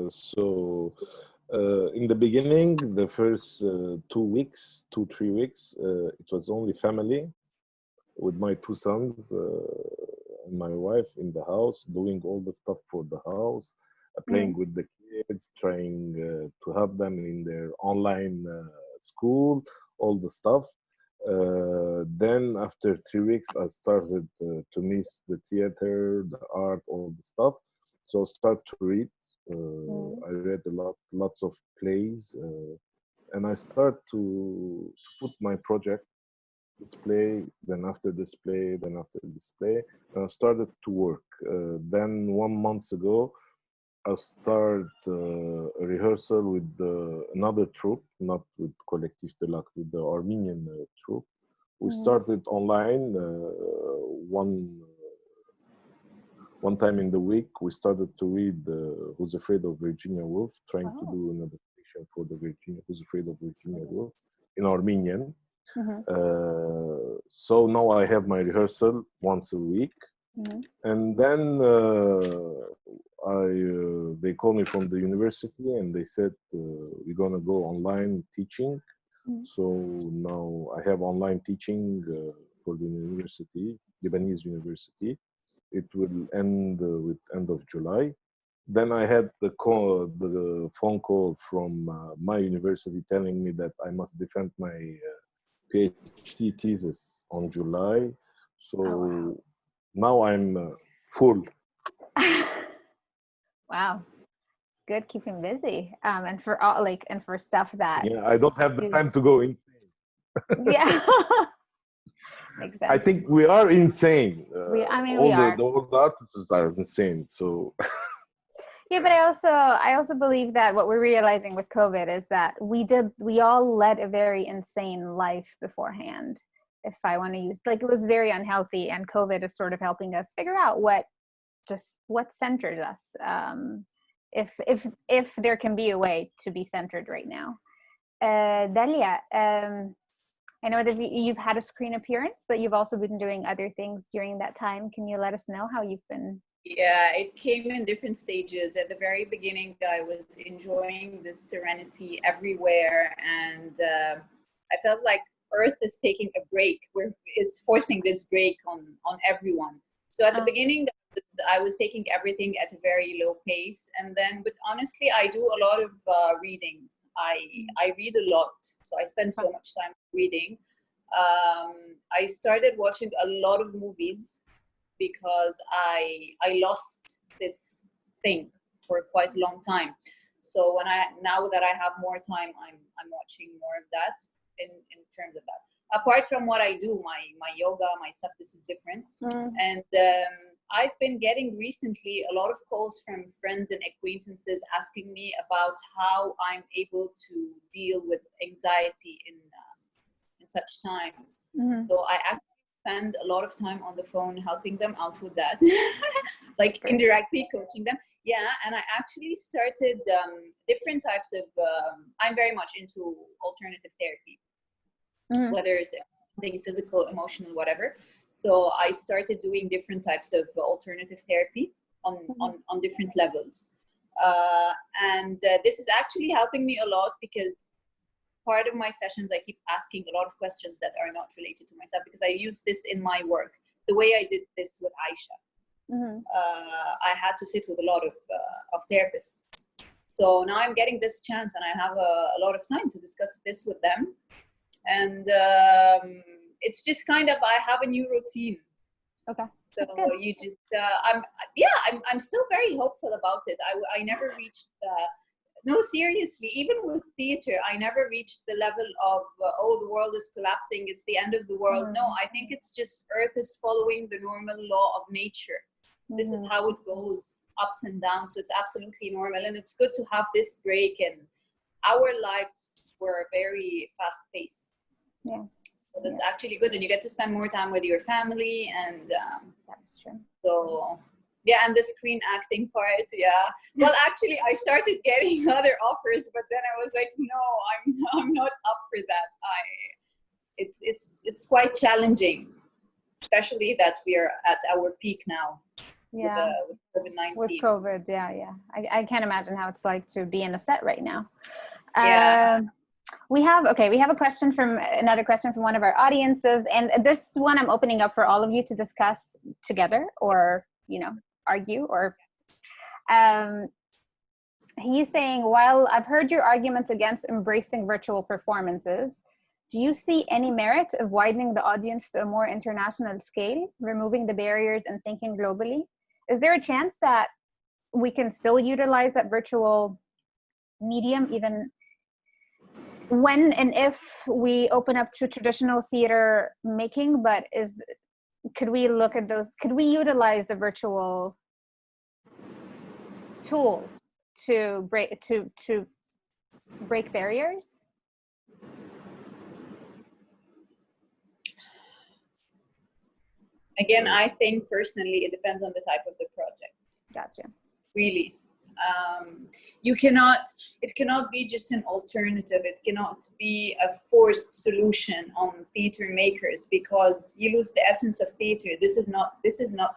Speaker 2: So in the beginning, the first 2 weeks, 3 weeks, it was only family with my 2 sons and my wife in the house, doing all the stuff for the house, playing with the kids, trying to help them in their online school, all the stuff. Then after 3 weeks, I started to miss the theater, the art, all the stuff. So I started to read. I read lots of plays, and I started to put my project, display, then after display, then after display, and I started to work. Then 1 month ago, I started a rehearsal with another troupe, not with Collectif de l'Acte, with the Armenian troupe. We started online one time in the week. We started to read Who's Afraid of Virginia Woolf, trying to do an adaptation for the Who's Afraid of Virginia Woolf in Armenian. So now I have my rehearsal once a week. And then they called me from the university and they said, we're going to go online teaching. So now I have online teaching for the university, Lebanese university. It will end with end of July. Then I had the phone call from my university telling me that I must defend my PhD thesis on July. So now I'm full.
Speaker 1: Wow, it's good keeping busy. And for all and for stuff that
Speaker 2: I don't have the time to go insane.
Speaker 1: Exactly.
Speaker 2: I think we are insane.
Speaker 1: We
Speaker 2: all the artists are insane. So
Speaker 1: but I also believe that what we're realizing with COVID is that we all led a very insane life beforehand. If I want to use, it was very unhealthy, and COVID is sort of helping us figure out what centers us. If there can be a way to be centered right now. Dahlia, I know that you've had a screen appearance, but you've also been doing other things during that time. Can you let us know how you've been?
Speaker 4: Yeah, it came in different stages. At the very beginning, I was enjoying this serenity everywhere, and I felt like Earth is taking a break. It's forcing this break on everyone. So at the beginning, I was taking everything at a very low pace, and then, but honestly, I do a lot of reading. I read a lot, so I spend so much time reading. I started watching a lot of movies because I lost this thing for quite a long time. So now that I have more time, I'm watching more of that in terms of that. Apart from what I do, my yoga, my stuff, this is different. And I've been getting recently a lot of calls from friends and acquaintances asking me about how I'm able to deal with anxiety in such times. So I actually spend a lot of time on the phone helping them out with that, indirectly coaching them. Yeah, and I actually started different types of, I'm very much into alternative therapy. whether it's something physical, emotional, whatever. So I started doing different types of alternative therapy on different levels. And this is actually helping me a lot, because part of my sessions, I keep asking a lot of questions that are not related to myself, because I use this in my work. The way I did this with Aisha, I had to sit with a lot of therapists. So now I'm getting this chance, and I have a lot of time to discuss this with them. And it's just kind of, I have a new routine.
Speaker 1: Okay.
Speaker 4: So you just, I'm still very hopeful about it. I never reached, no, seriously, even with theater, I never reached the level of, oh, the world is collapsing, it's the end of the world. No, I think it's just Earth is following the normal law of nature. This is how it goes, ups and downs. So it's absolutely normal. And it's good to have this break. And our lives were very fast paced.
Speaker 1: Yeah.
Speaker 4: So that's actually good. And you get to spend more time with your family. And
Speaker 1: that's true.
Speaker 4: So, yeah, and the screen acting part, yeah. Well, actually, I started getting other offers, but then I was like, no, I'm not up for that. It's quite challenging, especially that we are at our peak now.
Speaker 1: Yeah,
Speaker 4: with COVID-19.
Speaker 1: With COVID, yeah. I can't imagine how it's like to be in a set right now.
Speaker 4: Yeah.
Speaker 1: We have another question from one of our audiences, and this one I'm opening up for all of you to discuss together, or argue, or he's saying, while I've heard your arguments against embracing virtual performances, do you see any merit of widening the audience to a more international scale, removing the barriers and thinking globally? Is there a chance that we can still utilize that virtual medium even when and if we open up to traditional theater making, but could we utilize the virtual tool to break barriers?
Speaker 4: Again, I think personally it depends on the type of the project.
Speaker 1: Gotcha.
Speaker 4: Really. It cannot be just an alternative. It cannot be a forced solution on theater makers, because you lose the essence of theater. This is not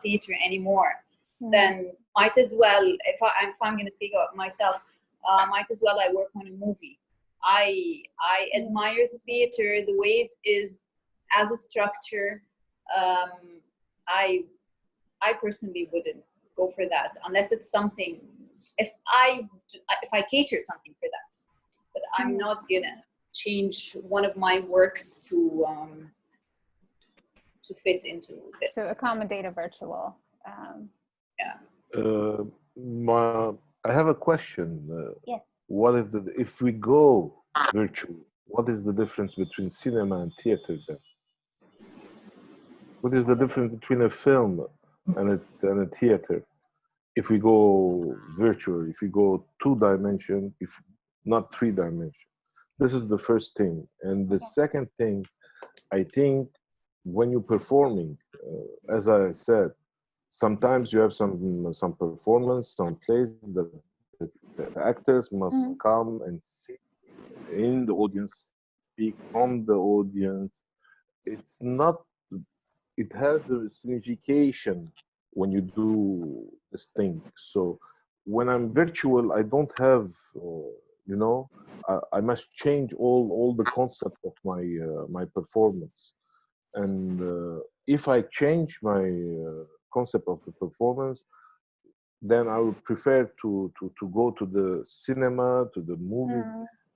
Speaker 4: theater anymore. Then might as well, if I'm going to speak about myself, might as well I work on a movie. I admire the theater the way it is as a structure. I personally wouldn't go for that unless it's something. If I cater something for that, but I'm not gonna change one of my works to fit into this.
Speaker 1: To accommodate a virtual.
Speaker 2: I have a question.
Speaker 1: Yes.
Speaker 2: What if we go virtual? What is the difference between cinema and theater then? What is the difference between a film and a theater? If we go virtual, if we go 2-dimension, if not 3-dimension, this is the first thing. And the second thing, I think when you're performing, as I said, sometimes you have some performance, some plays that the actors must come and sit in the audience, speak from the audience. It has a signification when you do this thing. So when I'm virtual, I don't have, I must change all the concept of my performance. And if I change my concept of the performance, then I would prefer to go to the cinema, to the movie.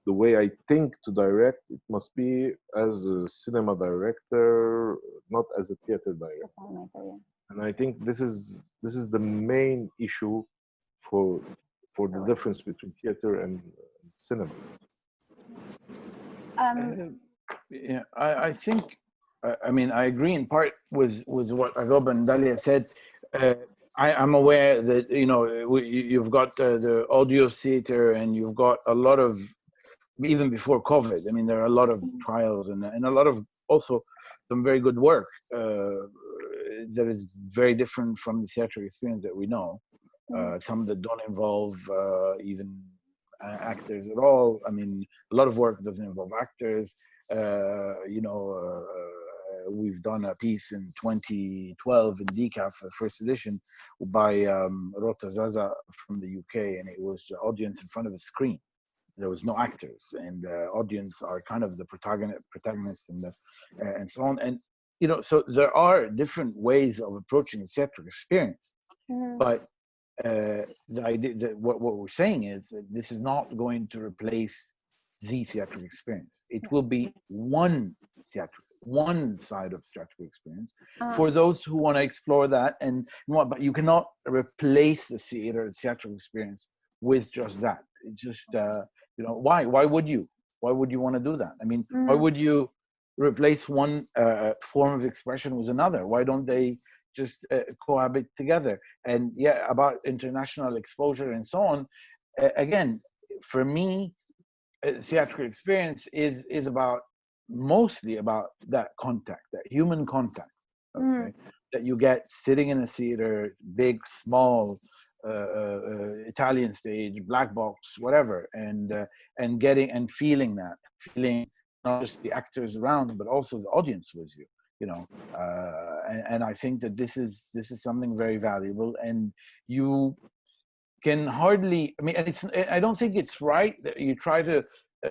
Speaker 2: The way I think to direct, it must be as a cinema director, not as a theater director. And I think this is the main issue for the difference between theater and cinema.
Speaker 3: Yeah, I think, I mean, I agree in part with what Agob and Dahlia said. I'm aware that, you've got the audio theater, and you've got a lot of, even before COVID, I mean, there are a lot of trials and a lot of also some very good work that is very different from the theatrical experience that we know. Some that don't involve even actors at all. I mean, a lot of work doesn't involve actors. We've done a piece in 2012 in D-CAF, first edition, by Rota Zaza from the UK, and it was audience in front of a screen. There was no actors, and the audience are kind of the protagonists and so on. And so there are different ways of approaching the theatrical experience, but the idea that what we're saying is that this is not going to replace the theatrical experience. It will be one side of theatrical experience for those who want to explore that, but you cannot replace the theatrical experience with just that. It just why would you want to do that? I mean, why would you replace one form of expression with another? Why don't they just cohabit together? And about international exposure and so on, again, for me, theatrical experience is mostly about that contact, that human contact, okay? That you get sitting in a theater, big, small, Italian stage, black box, whatever, and feeling not just the actors around, but also the audience with you. And I think that this is something very valuable, and you can hardly, I don't think it's right that you try to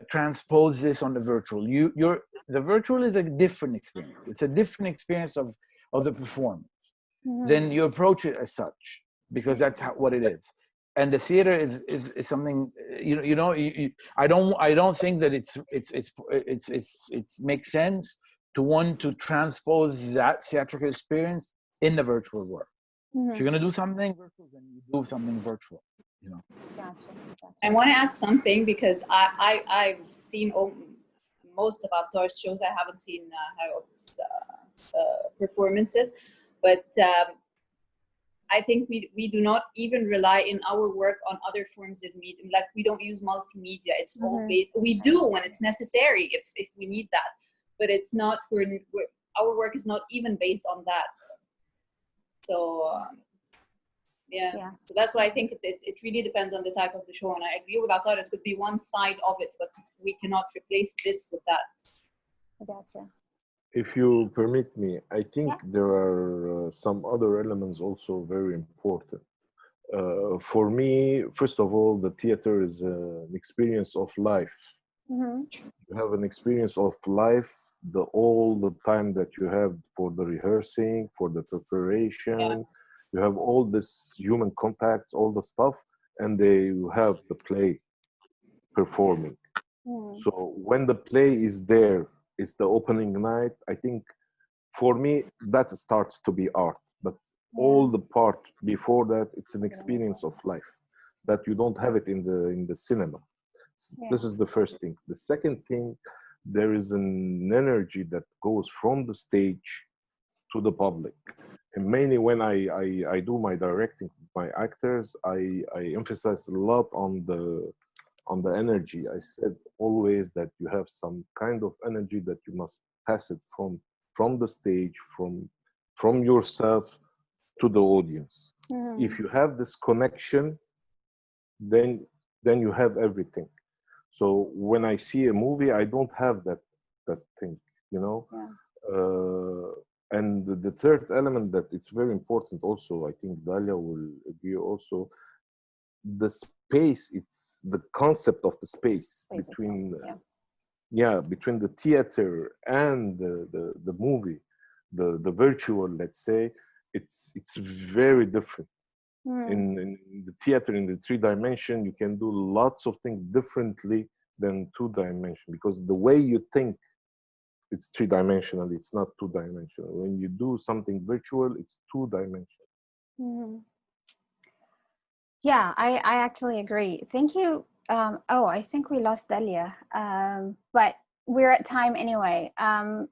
Speaker 3: transpose this on the virtual. The virtual is a different experience. It's a different experience of the performance. Then you approach it as such, because that's what it is. And the theater is something, I don't think that it makes sense to want to transpose that theatrical experience in the virtual world. If you're going to do something virtual, then you do something virtual.
Speaker 1: Gotcha.
Speaker 4: I want to add something, because I've seen most of Attar's shows. I haven't seen Harob's performances, but I think we do not even rely in our work on other forms of medium. Like, we don't use multimedia. It's always, we do when it's necessary, if we need that, but it's not, our work is not even based on that. So so that's why I think it really depends on the type of the show. And I agree with Attar, it could be one side of it, but we cannot replace this with that.
Speaker 1: Gotcha.
Speaker 2: If you permit me, I think there are some other elements also very important. For me, first of all, the theater is an experience of life. You have an experience of life all the time that you have for the rehearsing, for the preparation. You have all this human contacts, all the stuff, and you have the play performing. So when the play is there, it's the opening night, I think for me that starts to be art. But all the part before that, it's an experience of life that you don't have it in the cinema. This is the first thing. The second thing, there is an energy that goes from the stage to the public. And mainly when I do my directing with my actors, I emphasize a lot on the energy. I said always that you have some kind of energy that you must pass it from the stage, from yourself to the audience. If you have this connection, then you have everything. So when I see a movie, I don't have that thing, and the third element that it's very important also, I think Dahlia will agree also, the space, it's the concept of the space between between the theater and the movie, the virtual, let's say, it's very different. In the theater, in the 3-dimension, you can do lots of things differently than 2-dimension, because the way you think, it's 3-dimensional, it's not 2-dimensional. When you do something virtual, it's 2-dimensional.
Speaker 1: Yeah, I actually agree. Thank you. I think we lost Dahlia, but we're at time anyway.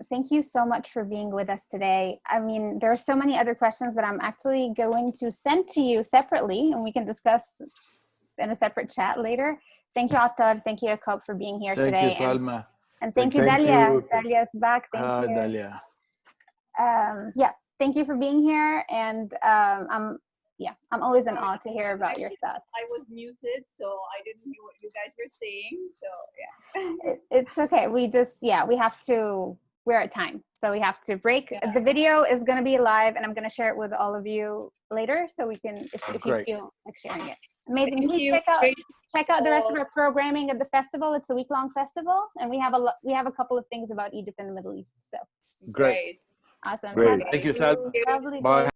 Speaker 1: Thank you so much for being with us today. I mean, there are so many other questions that I'm actually going to send to you separately, and we can discuss in a separate chat later. Thank you, Attar. Thank you, Jacob, for being here today.
Speaker 3: Thank you, Salma.
Speaker 1: And thank you, Dahlia. Dahlia's back. Thank you.
Speaker 3: Dahlia.
Speaker 1: Yes, thank you for being here. And yeah, I'm always in awe to hear about your thoughts.
Speaker 4: I was muted, so I didn't hear what you guys were saying. So yeah.
Speaker 1: It's okay. We just, we have to, we're at time. So we have to break.
Speaker 4: Yeah.
Speaker 1: The video is going to be live, and I'm going to share it with all of you later. So we can, if you feel like sharing it. Amazing.
Speaker 4: Thank
Speaker 1: Please
Speaker 4: you.
Speaker 1: check out the rest of our programming at the festival. It's a week-long festival, and we have a couple of things about Egypt and the Middle East. So
Speaker 3: Great.
Speaker 1: awesome.
Speaker 2: Great.
Speaker 3: Thank you, Sal.
Speaker 1: Lovely
Speaker 3: Bye.
Speaker 1: day.